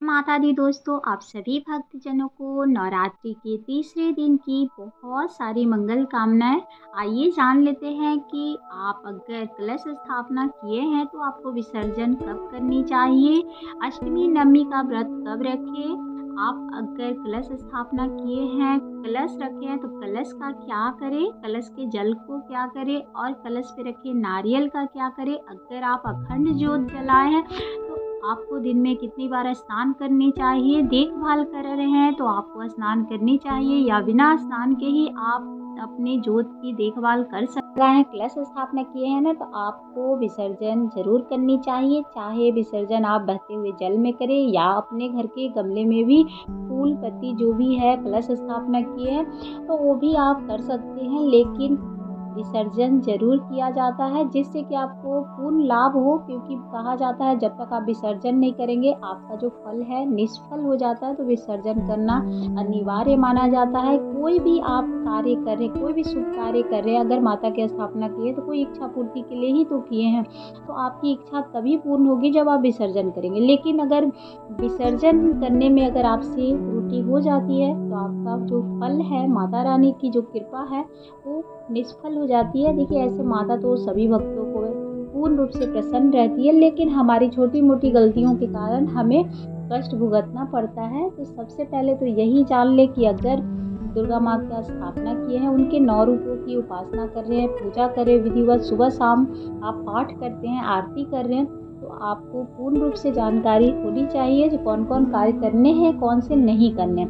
माता दी दोस्तों, आप सभी भक्तजनों को नवरात्रि के तीसरे दिन की बहुत सारी मंगल कामनाएं। आइए जान लेते हैं कि आप अगर कलश स्थापना किए हैं तो आपको विसर्जन कब करनी चाहिए। अष्टमी नवमी का व्रत कब रखें। आप अगर कलश स्थापना किए हैं, कलश रखे हैं तो कलश का क्या करें, कलश के जल को क्या करें और कलश पे रखे नारियल का क्या करें। अगर आप अखंड ज्योत जलाए हैं तो आपको दिन में कितनी बार स्नान करनी चाहिए। देखभाल कर रहे हैं तो आपको स्नान करनी चाहिए या बिना स्नान के ही आप अपने जोत की देखभाल कर सकते हैं। कलश स्थापना किए हैं ना, तो आपको विसर्जन जरूर करनी चाहिए। चाहे विसर्जन आप बहते हुए जल में करें या अपने घर के गमले में भी फूल पत्ती जो भी है कलश स्थापना किए हैं तो वो भी आप कर सकते हैं, लेकिन विसर्जन ज़रूर किया जाता है जिससे कि आपको पूर्ण लाभ हो। क्योंकि कहा जाता है जब तक आप विसर्जन नहीं करेंगे आपका जो फल है निष्फल हो जाता है, तो विसर्जन करना अनिवार्य माना जाता है। कोई भी आप कार्य कर रहे, कोई भी शुभ कार्य कर रहे हैं, अगर माता की स्थापना की है तो कोई इच्छा पूर्ति के लिए ही तो किए हैं, तो आपकी इच्छा तभी पूर्ण होगी जब आप विसर्जन करेंगे। लेकिन अगर विसर्जन करने में अगर आपसे त्रुटि हो जाती है तो आपका जो फल है, माता रानी की जो कृपा है वो निष्फल हो जाती है। देखिए, ऐसे माता तो सभी भक्तों को पूर्ण रूप से प्रसन्न रहती है, लेकिन हमारी छोटी मोटी गलतियों के कारण हमें कष्ट भुगतना पड़ता है। तो सबसे पहले तो यही जान ले कि अगर दुर्गा माँ का स्थापना किए हैं, उनके 9 रूपों की उपासना कर रहे हैं, पूजा करें विधिवत, सुबह शाम आप पाठ करते हैं, आरती कर रहे हैं, तो आपको पूर्ण रूप से जानकारी होनी चाहिए कि कौन कौन कार्य करने हैं, कौन से नहीं करने।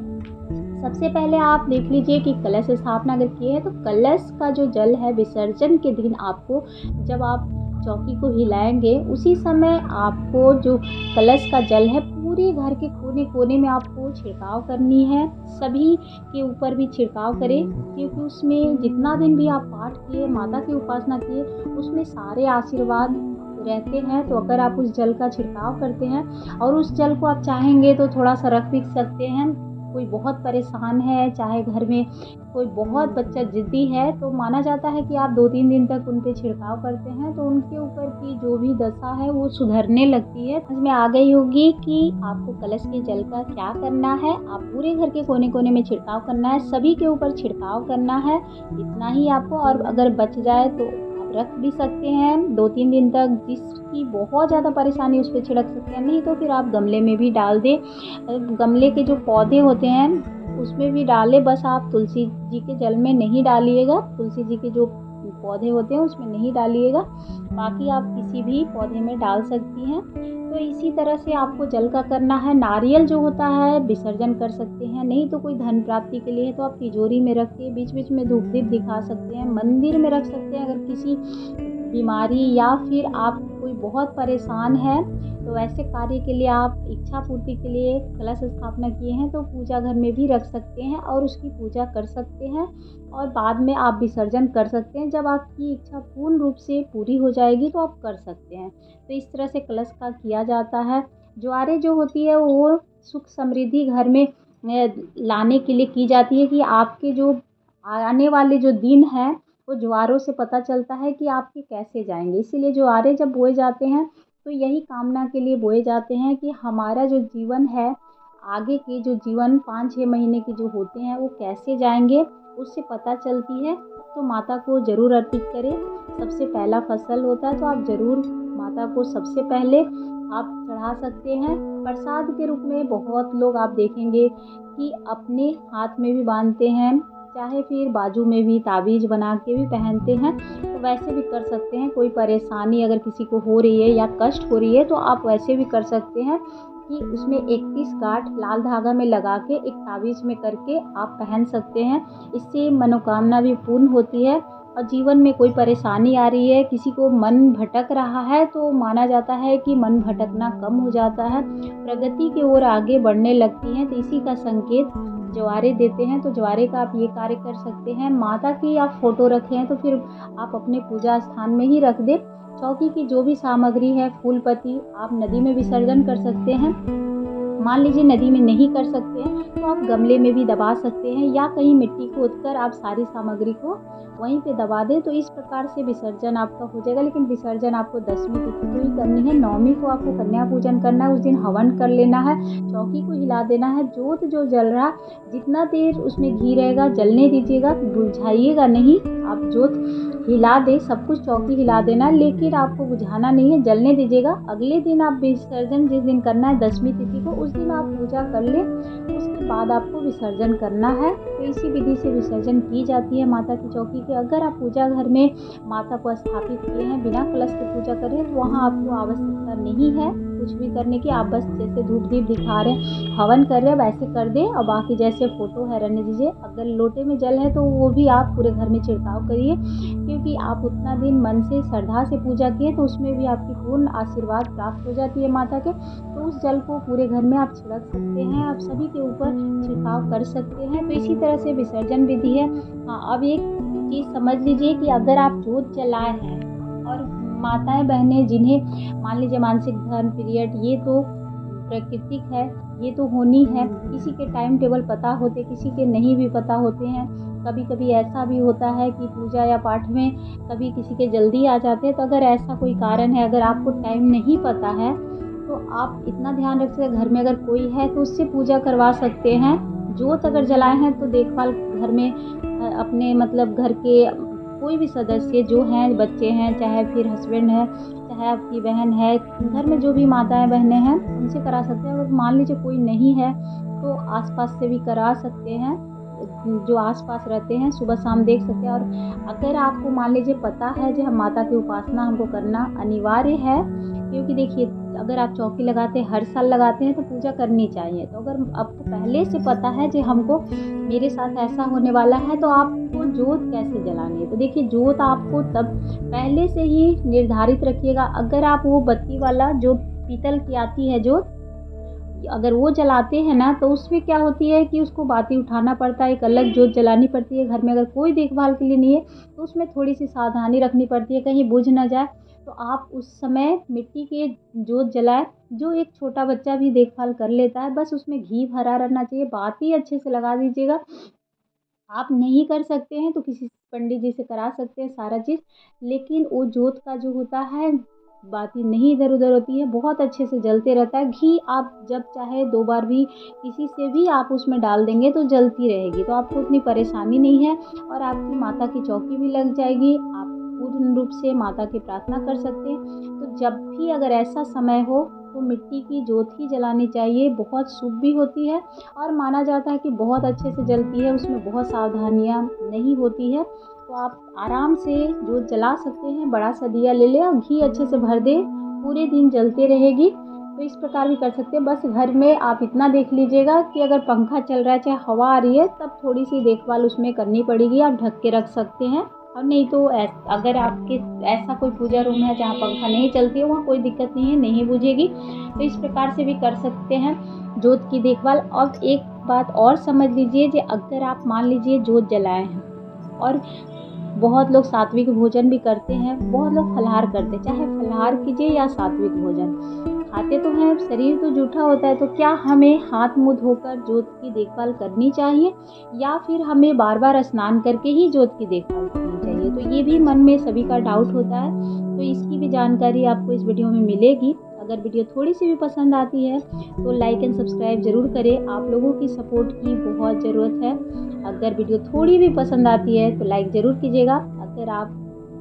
सबसे पहले आप देख लीजिए कि कलश स्थापना अगर किए हैं तो कलश का जो जल है विसर्जन के दिन आपको, जब आप चौकी को हिलाएंगे उसी समय आपको जो कलश का जल है पूरे घर के कोने कोने में आपको छिड़काव करनी है। सभी के ऊपर भी छिड़काव करें, क्योंकि उसमें जितना दिन भी आप पाठ किए, माता की उपासना किए, उसमें सारे आशीर्वाद रहते हैं। तो अगर आप उस जल का छिड़काव करते हैं और उस जल को आप चाहेंगे तो थोड़ा सा रख भी सकते हैं। कोई बहुत परेशान है, चाहे घर में कोई बहुत बच्चा जिद्दी है, तो माना जाता है कि आप 2-3 दिन तक उन पे छिड़काव करते हैं तो उनके ऊपर की जो भी दशा है वो सुधरने लगती है। समझ में आ गई होगी कि आपको कलश के जल का क्या करना है। आप पूरे घर के कोने कोने में छिड़काव करना है, सभी के ऊपर छिड़काव करना है, इतना ही आपको। और अगर बच जाए तो रख भी सकते हैं 2-3 दिन तक, जिसकी बहुत ज़्यादा परेशानी उस पर छिड़क सकते हैं। नहीं तो फिर आप गमले में भी डाल दें, गमले के जो पौधे होते हैं उसमें भी डालें। बस आप तुलसी जी के जल में नहीं डालिएगा, तुलसी जी के जो पौधे होते हैं उसमें नहीं डालिएगा, बाकी आप किसी भी पौधे में डाल सकती हैं। तो इसी तरह से आपको जल का करना है। नारियल जो होता है विसर्जन कर सकते हैं, नहीं तो कोई धन प्राप्ति के लिए है तो आप तिजोरी में रख के बीच बीच में धूप दीप दिखा सकते हैं, मंदिर में रख सकते हैं। अगर किसी बीमारी या फिर आप कोई बहुत परेशान है तो ऐसे कार्य के लिए, आप इच्छा पूर्ति के लिए कलश स्थापना किए हैं तो पूजा घर में भी रख सकते हैं और उसकी पूजा कर सकते हैं और बाद में आप विसर्जन कर सकते हैं। जब आपकी इच्छा पूर्ण रूप से पूरी हो जाएगी तो आप कर सकते हैं। तो इस तरह से कलश का किया जाता है। ज्वारे जो होती है वो सुख समृद्धि घर में लाने के लिए की जाती है, कि आपके जो आने वाले जो दिन हैं वो ज्वारों से पता चलता है कि आपके कैसे जाएंगे। इसीलिए ज्वारे जब बोए जाते हैं तो यही कामना के लिए बोए जाते हैं कि हमारा जो जीवन है, आगे के जो जीवन 5-6 महीने के जो होते हैं वो कैसे जाएंगे, उससे पता चलती है। तो माता को ज़रूर अर्पित करें। सबसे पहला फसल होता है तो आप ज़रूर माता को सबसे पहले आप चढ़ा सकते हैं। प्रसाद के रूप में बहुत लोग आप देखेंगे कि अपने हाथ में भी बांधते हैं, चाहे फिर बाजू में भी ताबीज़ बना के भी पहनते हैं, तो वैसे भी कर सकते हैं। कोई परेशानी अगर किसी को हो रही है या कष्ट हो रही है तो आप वैसे भी कर सकते हैं कि उसमें 31 गांठ लाल धागा में लगा के एक ताबीज़ में करके आप पहन सकते हैं। इससे मनोकामना भी पूर्ण होती है। और जीवन में कोई परेशानी आ रही है, किसी को मन भटक रहा है, तो माना जाता है कि मन भटकना कम हो जाता है, प्रगति की ओर आगे बढ़ने लगती हैं। तो इसी का संकेत ज्वारे देते हैं। तो ज्वारे का आप ये कार्य कर सकते हैं। माता की आप फ़ोटो रखे हैं तो फिर आप अपने पूजा स्थान में ही रख दें। चौकी की जो भी सामग्री है, फूल पत्ती, आप नदी में विसर्जन कर सकते हैं। मान लीजिए नदी में नहीं कर सकते हैं तो आप गमले में भी दबा सकते हैं, या कहीं मिट्टी खोदकर आप सारी सामग्री को वहीं पे दबा दें। तो इस प्रकार से विसर्जन आपका हो जाएगा। लेकिन विसर्जन आपको 10वीं तिथि को ही करनी है। 9वीं को आपको कन्या पूजन करना है, उस दिन हवन कर लेना है, चौकी को हिला देना है। जोत जो जल रहा जितना देर उसमें घी रहेगा जलने दीजिएगा, बुझाइएगा नहीं। आप जोत हिला दे, सब कुछ चौकी हिला देना, लेकिन आपको बुझाना नहीं है, जलने दीजिएगा। अगले दिन आप विसर्जन जिस दिन करना है 10वीं तिथि को, उस दिन आप पूजा कर ले, उसके बाद आपको विसर्जन करना है। तो इसी विधि से विसर्जन की जाती है माता की चौकी की। अगर आप पूजा घर में माता को स्थापित किए हैं बिना कलश के पूजा करें तो वहाँ आपको आवश्यकता नहीं है कुछ भी करने की। आप बस जैसे धूप दीप दिखा रहे हैं, हवन कर रहे हैं, वैसे कर दें। और बाकी जैसे फोटो है रहने दीजिए। अगर लोटे में जल है तो वो भी आप पूरे घर में छिड़काव करिए, क्योंकि आप उतना दिन मन से श्रद्धा से पूजा किए तो उसमें भी आपकी पूर्ण आशीर्वाद प्राप्त हो जाती है माता के। तो उस जल को पूरे घर में आप छिड़क सकते हैं, आप सभी के ऊपर छिड़काव कर सकते हैं। तो इसी तरह से विसर्जन विधि है। हाँ, अब एक चीज़ समझ लीजिए कि अगर आप जोत जलाए हैं और माताएं बहनें जिन्हें मान लीजिए मानसिक धर्म पीरियड, ये तो प्राकृतिक है, ये तो होनी है। किसी के टाइम टेबल पता होते, किसी के नहीं भी पता होते हैं। कभी कभी ऐसा भी होता है कि पूजा या पाठ में कभी किसी के जल्दी आ जाते हैं। तो अगर ऐसा कोई कारण है, अगर आपको टाइम नहीं पता है, तो आप इतना ध्यान रख सकते हैं घर में अगर कोई है तो उससे पूजा करवा सकते हैं। जोत अगर जलाए हैं तो देखभाल घर में अपने मतलब घर के कोई भी सदस्य जो हैं, बच्चे हैं, चाहे फिर हस्बैंड है, चाहे आपकी बहन है, घर में जो भी माताएं बहनें हैं उनसे करा सकते हैं। अगर मान लीजिए कोई नहीं है तो आसपास से भी करा सकते हैं, जो आसपास रहते हैं सुबह शाम देख सकते हैं। और अगर आपको मान लीजिए पता है जो हम माता की उपासना हमको करना अनिवार्य है, क्योंकि देखिए अगर आप चौकी लगाते हैं, हर साल लगाते हैं तो पूजा करनी चाहिए। तो अगर आपको पहले से पता है कि हमको मेरे साथ ऐसा होने वाला है तो आपको जोत कैसे जलानी है। तो देखिए जोत आपको तब पहले से ही निर्धारित रखिएगा। अगर आप वो बत्ती वाला जो पीतल की आती है जोत, अगर वो जलाते हैं ना तो उसमें क्या होती है कि उसको बाती उठाना पड़ता है, एक अलग जोत जलानी पड़ती है। घर में अगर कोई देखभाल के लिए नहीं है तो उसमें थोड़ी सी सावधानी रखनी पड़ती है, कहीं बुझ ना जाए। तो आप उस समय मिट्टी के जोत जलाए, जो एक छोटा बच्चा भी देखभाल कर लेता है। बस उसमें घी भरा रहना चाहिए, बाती अच्छे से लगा दीजिएगा। आप नहीं कर सकते हैं तो किसी पंडित जी से करा सकते हैं सारा चीज़। लेकिन वो जोत का जो होता है बाती नहीं इधर उधर होती है, बहुत अच्छे से जलते रहता है। घी आप जब चाहे 2 बार भी किसी से भी आप उसमें डाल देंगे तो जलती रहेगी, तो आपको उतनी परेशानी नहीं है। और आपकी माता की चौकी भी लग जाएगी, आप पूर्ण रूप से माता की प्रार्थना कर सकते हैं। तो जब भी अगर ऐसा समय हो तो मिट्टी की जोत ही जलानी चाहिए, बहुत शुभ भी होती है और माना जाता है कि बहुत अच्छे से जलती है, उसमें बहुत सावधानियाँ नहीं होती है। तो आप आराम से जोत जला सकते हैं। बड़ा सा दिया ले लें और घी अच्छे से भर दें, पूरे दिन जलते रहेगी। तो इस प्रकार भी कर सकते हैं। बस घर में आप इतना देख लीजिएगा कि अगर पंखा चल रहा है चाहे हवा आ रही है तब थोड़ी सी देखभाल उसमें करनी पड़ेगी, आप ढक के रख सकते हैं। और नहीं तो अगर आपके ऐसा कोई पूजा रूम है जहाँ पंखा नहीं चलती है, वहाँ कोई दिक्कत नहीं है, नहीं बुझेगी। तो इस प्रकार से भी कर सकते हैं जोत की देखभाल। अब एक बात और समझ लीजिए कि अगर आप मान लीजिए जोत जलाए हैं और बहुत लोग सात्विक भोजन भी करते हैं, बहुत लोग फलाहार करते हैं, चाहे फलाहार कीजिए या सात्विक भोजन खाते तो हैं, शरीर तो जूठा होता है। तो क्या हमें हाथ मुँह धोकर जोत की देखभाल करनी चाहिए या फिर हमें बार बार स्नान करके ही जोत की देखभाल करनी चाहिए? तो ये भी मन में सभी का डाउट होता है। तो इसकी भी जानकारी आपको इस वीडियो में मिलेगी। अगर वीडियो थोड़ी सी भी पसंद आती है तो लाइक एंड सब्सक्राइब ज़रूर करें, आप लोगों की सपोर्ट की बहुत ज़रूरत है। अगर वीडियो थोड़ी भी पसंद आती है तो लाइक ज़रूर कीजिएगा। अगर आप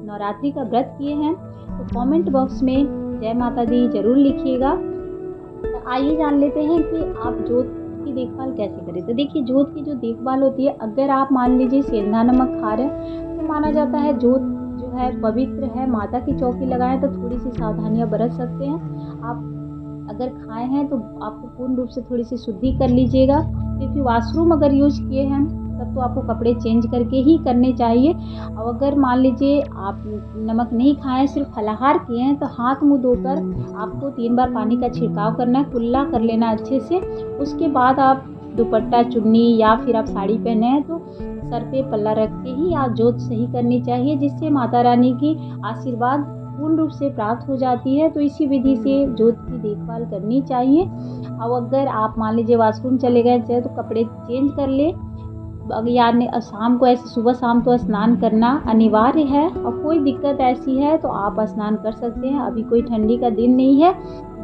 नवरात्रि का व्रत किए हैं तो कमेंट बॉक्स में जय माता दी ज़रूर लिखिएगा। तो आइए जान लेते हैं कि आप जोत की देखभाल कैसे करें। तो देखिए जोत की जो देखभाल होती है, अगर आप मान लीजिए सेंधा नमक खा रहे हैं तो माना जाता है जोत जो है पवित्र है, माता की चौकी लगाएं तो थोड़ी सी सावधानियां बरत सकते हैं। आप अगर खाए हैं तो आपको पूर्ण रूप से थोड़ी सी शुद्धि कर लीजिएगा, क्योंकि वॉशरूम अगर यूज किए हैं तब तो आपको कपड़े चेंज करके ही करने चाहिए। और अगर मान लीजिए आप नमक नहीं खाएं, सिर्फ फलाहार किए हैं, तो हाथ मुंह धोकर आपको 3 बार पानी का छिड़काव करना है, कुल्ला कर लेना अच्छे से। उसके बाद आप दुपट्टा चुन्नी या फिर आप साड़ी पहने हैं तो सर पे पल्ला रख के ही आप जोत सही करनी चाहिए, जिससे माता रानी की आशीर्वाद पूर्ण रूप से प्राप्त हो जाती है। तो इसी विधि से जोत की देखभाल करनी चाहिए। अब अगर आप मान लीजिए वॉशरूम चले गए थे तो कपड़े चेंज कर ले, यानी शाम को ऐसे सुबह शाम तो स्नान करना अनिवार्य है। और कोई दिक्कत ऐसी है तो आप स्नान कर सकते हैं, अभी कोई ठंडी का दिन नहीं है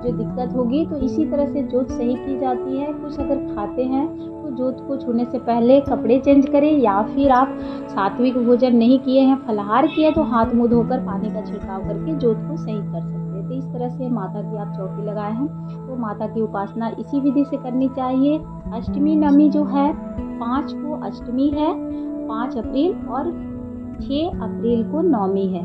जो दिक्कत होगी। तो इसी तरह से जोत सही की जाती है। कुछ अगर खाते हैं तो जोत को छूने से पहले कपड़े चेंज करें, या फिर आप सात्विक भोजन नहीं किए हैं, फलाहार किए तो हाथ मुँह धोकर पानी का छिड़काव करके जोत को सही कर सकते हैं। तो इस तरह से माता की आप चौकी लगाए हैं तो माता की उपासना इसी विधि से करनी चाहिए। अष्टमी नवमी जो है 5 को अष्टमी है, 5 अप्रैल और 6 अप्रैल को नवमी है।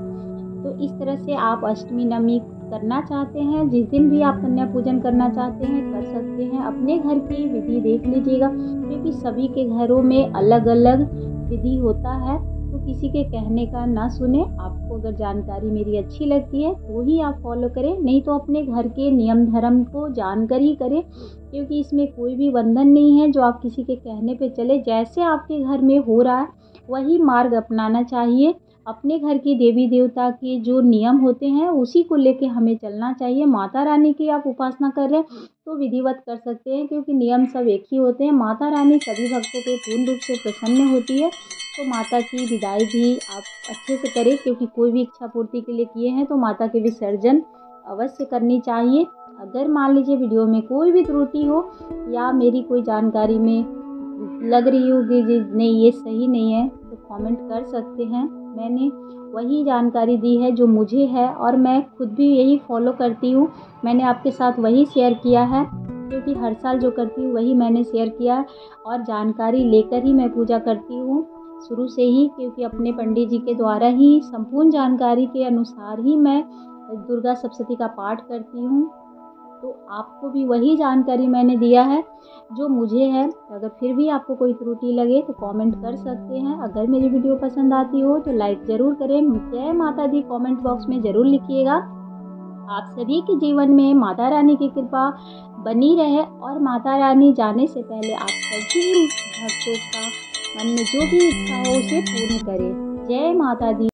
तो इस तरह से आप अष्टमी नवमी करना चाहते हैं, जिस दिन भी आप कन्या पूजन करना चाहते हैं कर सकते हैं। अपने घर की विधि देख लीजिएगा, क्योंकि सभी के घरों में अलग अलग विधि होता है। तो किसी के कहने का ना सुने। आपको अगर जानकारी मेरी अच्छी लगती है तो ही आप फॉलो करें, नहीं तो अपने घर के नियम धर्म को जानकर ही करें, क्योंकि इसमें कोई भी बंधन नहीं है जो आप किसी के कहने पे चले। जैसे आपके घर में हो रहा है वही मार्ग अपनाना चाहिए। अपने घर की देवी देवता के जो नियम होते हैं उसी को लेके हमें चलना चाहिए। माता रानी की आप उपासना कर रहे हैं तो विधिवत कर सकते हैं, क्योंकि नियम सब एक ही होते हैं। माता रानी सभी भक्तों पे पूर्ण रूप से प्रसन्न होती है। तो माता की विदाई भी आप अच्छे से करें, क्योंकि कोई भी इच्छा पूर्ति के लिए किए हैं तो माता के विसर्जन अवश्य करनी चाहिए। अगर मान लीजिए वीडियो में कोई भी त्रुटि हो या मेरी कोई जानकारी में लग रही होगी जी नहीं ये सही नहीं है, तो कमेंट कर सकते हैं। मैंने वही जानकारी दी है जो मुझे है, और मैं खुद भी यही फॉलो करती हूँ। मैंने आपके साथ वही शेयर किया है, क्योंकि हर साल जो करती हूँ वही मैंने शेयर किया है, और जानकारी लेकर ही मैं पूजा करती हूँ शुरू से ही, क्योंकि अपने पंडित जी के द्वारा ही संपूर्ण जानकारी के अनुसार ही मैं दुर्गा सप्तशती का पाठ करती हूँ। तो आपको भी वही जानकारी मैंने दिया है जो मुझे है। अगर फिर भी आपको कोई त्रुटि लगे तो कमेंट कर सकते हैं। अगर मेरी वीडियो पसंद आती हो तो लाइक ज़रूर करें। जय माता दी कमेंट बॉक्स में ज़रूर लिखिएगा। आप सभी के जीवन में माता रानी की कृपा बनी रहे, और माता रानी जाने से पहले आप सभी भक्तों का मन में जो भी इच्छा हो उसे पूर्ण करें। जय माता दी।